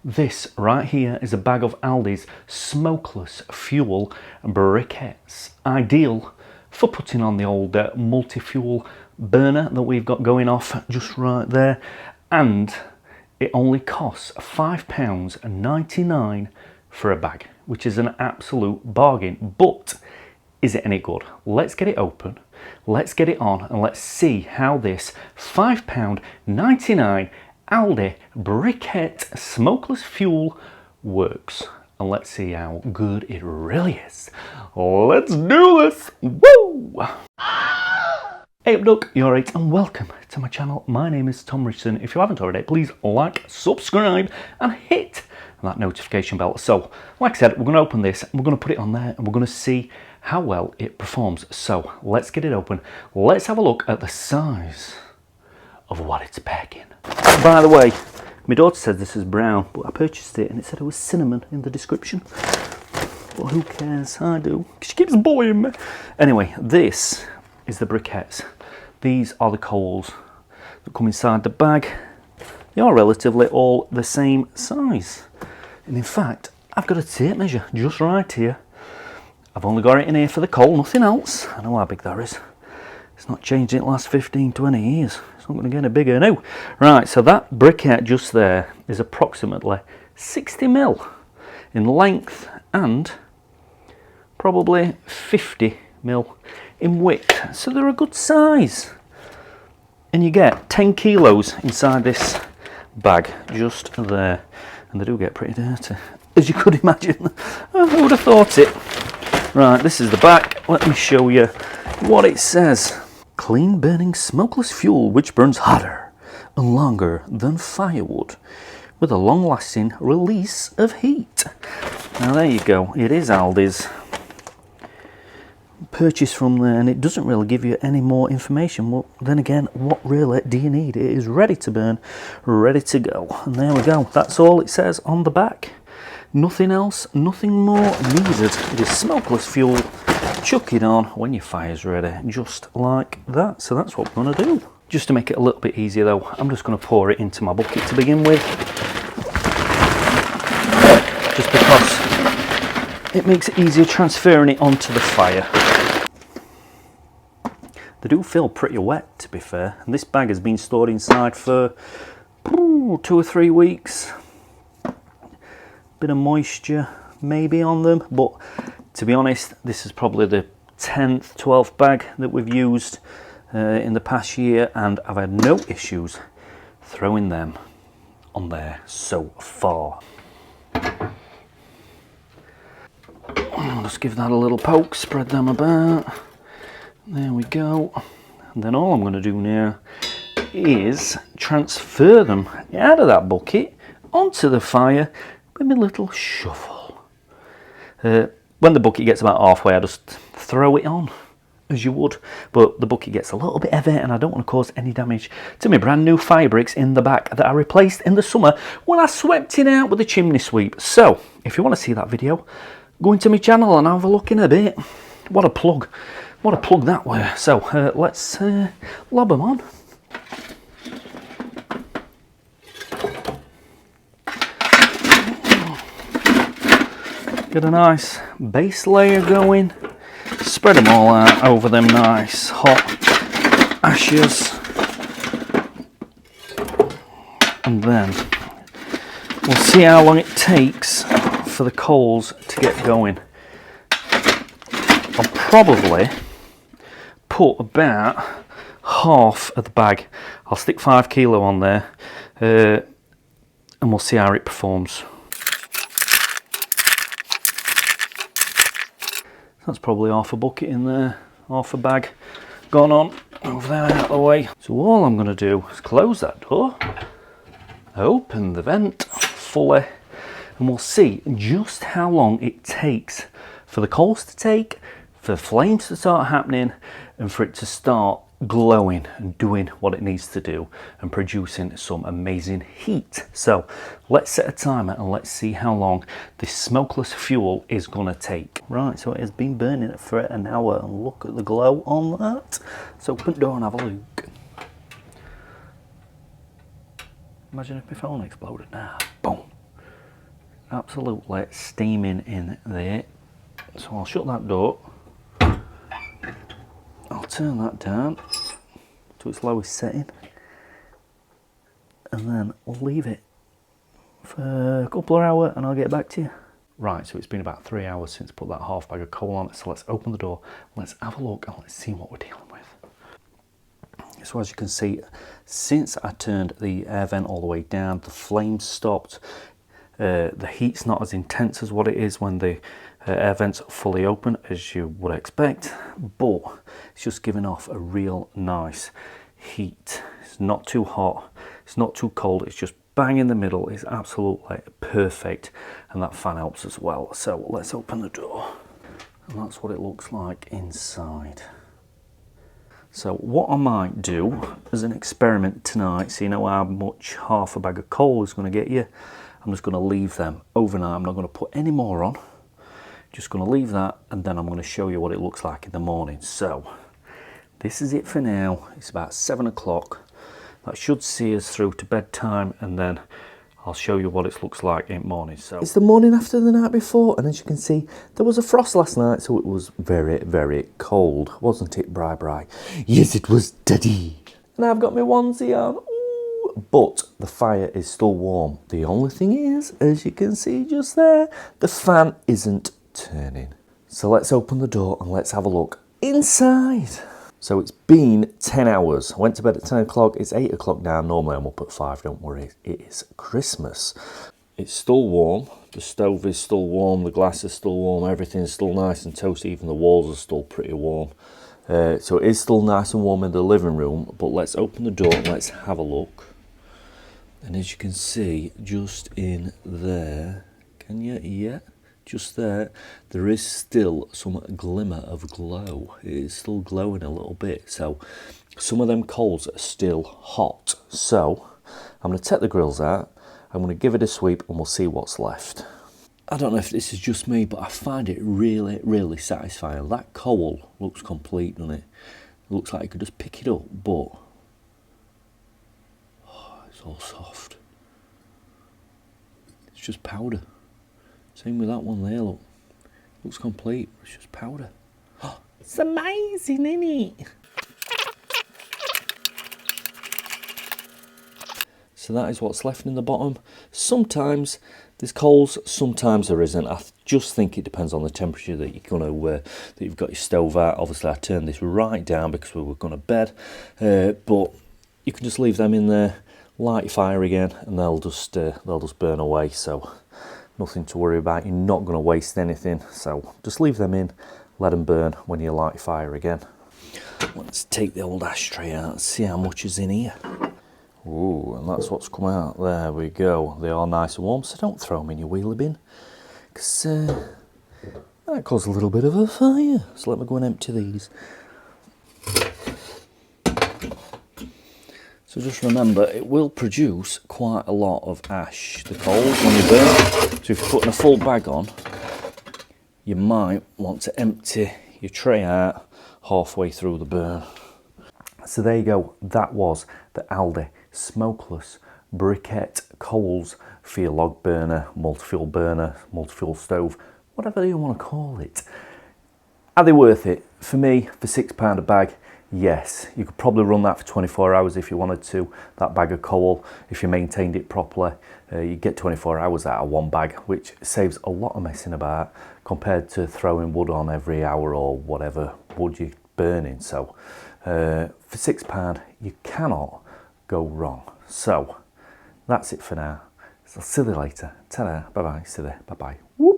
This right here is a bag of Aldi's Smokeless Fuel briquettes. Ideal for putting on the old Multifuel burner that we've got going off just right there. And it only costs £5.99 for a bag, which is an absolute bargain. But is it any good? Let's get it open, let's get it on, and let's see how this £5.99 Aldi briquette smokeless fuel works. And let's see how good it really is. Let's do this! Woo! Hey up duck, you're right, and welcome to my channel. My name is Tom Richardson. If you haven't already, please like, subscribe and hit that notification bell. So, like I said, we're going to open this, and we're going to put it on there, and we're going to see how well it performs. So, let's get it open. Let's have a look at the size of what it's packing. By the way, my daughter said this is brown, but I purchased it and it said it was cinnamon in the description. Well, who cares? I do. She keeps bullying me. Anyway, this is the briquettes. These are the coals that come inside the bag. They are relatively all the same size. And in fact, I've got a tape measure just right here. I've only got it in here for the coal, nothing else. I know how big that is. It's not changed in the last 15, 20 years. It's not going to get any bigger now. Right, so that briquette just there is approximately 60mm in length and probably 50mm in width. So they're a good size. And you get 10 kilos inside this bag just there. And they do get pretty dirty, as you could imagine. I would have thought it. Right, this is the back. Let me show you what it says. Clean burning smokeless fuel which burns hotter and longer than firewood with a long lasting release of heat. Now there you go, it is Aldi's. Purchase from there, and it doesn't really give you any more information. Well, then again, what really do you need? It is ready to burn, ready to go. And there we go, that's all it says on the back. Nothing else, nothing more needed. It is smokeless fuel. Chuck it on when your fire's ready, just like that. So that's what we're going to do. Just to make it a little bit easier though, I'm just going to pour it into my bucket to begin with. Just because it makes it easier transferring it onto the fire. They do feel pretty wet, to be fair. And this bag has been stored inside for 2 or 3 weeks. Bit of moisture maybe on them, but to be honest, this is probably the 10th, 12th bag that we've used in the past year, and I've had no issues throwing them on there so far. I'll just give that a little poke, spread them about. There we go. And then all I'm going to do now is transfer them out of that bucket onto the fire with my little shovel. When the bucket gets about halfway, I just throw it on, as you would. But the bucket gets a little bit heavy, and I don't want to cause any damage to my brand new fire bricks in the back that I replaced in the summer when I swept it out with a chimney sweep. So, if you want to see that video, go into my channel and have a look in a bit. What a plug. What a plug that were. So, let's lob them on. Get a nice base layer going. Spread them all out over them nice hot ashes. And then we'll see how long it takes for the coals to get going. I'll probably put about half of the bag. I'll stick 5 kilo on there and we'll see how it performs. That's probably half a bucket in there, half a bag gone on, over there out of the way. So all I'm going to do is close that door, open the vent fully, and we'll see just how long it takes for the coals to take, for the flames to start happening, and for it to start glowing and doing what it needs to do and producing some amazing heat. So let's set a timer and let's see how long this smokeless fuel is gonna take. Right, so it has been burning for an hour, and look at the glow on that. So open the door and have a look. Imagine if my phone exploded now. Boom. absolutely steaming in there. So I'll shut that door. I'll turn that down to its lowest setting, and then we'll leave it for a couple of hours and I'll get back to you. Right, so it's been about 3 hours since I put that half bag of coal on it, so let's open the door, let's have a look and let's see what we're dealing with. So as you can see, since I turned the air vent all the way down, the flames stopped. The heat's not as intense as what it is when the air vents are fully open, as you would expect, but it's just giving off a real nice heat. It's not too hot, it's not too cold, it's just bang in the middle. It's absolutely perfect, and that fan helps as well. So let's open the door, and that's what it looks like inside. So what I might do as an experiment tonight, so you know how much half a bag of coal is going to get you, I'm just going to leave them overnight. I'm not going to put any more on, just going to leave that, and then I'm going to show you what it looks like in the morning. So this is it for now. It's about 7 o'clock. That should see us through to bedtime, and then I'll show you what it looks like in the morning. So it's the morning after the night before, and as you can see, there was a frost last night, so it was very, very cold, wasn't it, Bri? Yes, it was, Daddy. And I've got my onesie on. Ooh. But the fire is still warm. The only thing is, as you can see just there, the fan isn't turning. So let's open the door and let's have a look inside. So it's been 10 hours. I went to bed at 10 o'clock. It's 8 o'clock now. Normally I'm up at 5, don't worry. It is Christmas. It's still warm. The stove is still warm. The glass is still warm. Everything's still nice and toasty. Even the walls are still pretty warm. So it is still nice and warm in the living room. But let's open the door and let's have a look. And as you can see, just in there, can you? Yeah. Just there is still some glimmer of glow. It is still glowing a little bit. So some of them coals are still hot. So I'm going to take the grills out. I'm going to give it a sweep and we'll see what's left. I don't know if this is just me, but I find it really, really satisfying. That coal looks complete, doesn't it? It looks like you could just pick it up, but it's all soft. It's just powder. Same with that one there, look. Looks complete, it's just powder. Oh, it's amazing, isn't it? So that is what's left in the bottom. Sometimes there's coals, sometimes there isn't. I just think it depends on the temperature that you're gonna that you've got your stove at. Obviously I turned this right down because we were going to bed, but you can just leave them in there, light your fire again, and they'll just burn away. So nothing to worry about. You're not going to waste anything, so just leave them in, let them burn when you light your fire again. Let's take the old ashtray out and see how much is in here. Ooh, and that's what's come out. There we go. They are nice and warm, so don't throw them in your wheelie bin, because that caused a little bit of a fire. So let me go and empty these. So just remember, it will produce quite a lot of ash, the coals, when you burn. So if you're putting a full bag on, you might want to empty your tray out halfway through the burn. So there you go. That was the Aldi Smokeless briquette coals for your log burner, multi-fuel stove, whatever you want to call it. Are they worth it? For me, for £6 a bag, yes. You could probably run that for 24 hours if you wanted to, that bag of coal. If you maintained it properly, you get 24 hours out of one bag, which saves a lot of messing about compared to throwing wood on every hour or whatever wood you're burning. So for £6, you cannot go wrong. So that's it for now. So I'll see you later. Ta-da, bye-bye, see you there, bye-bye. Whoop.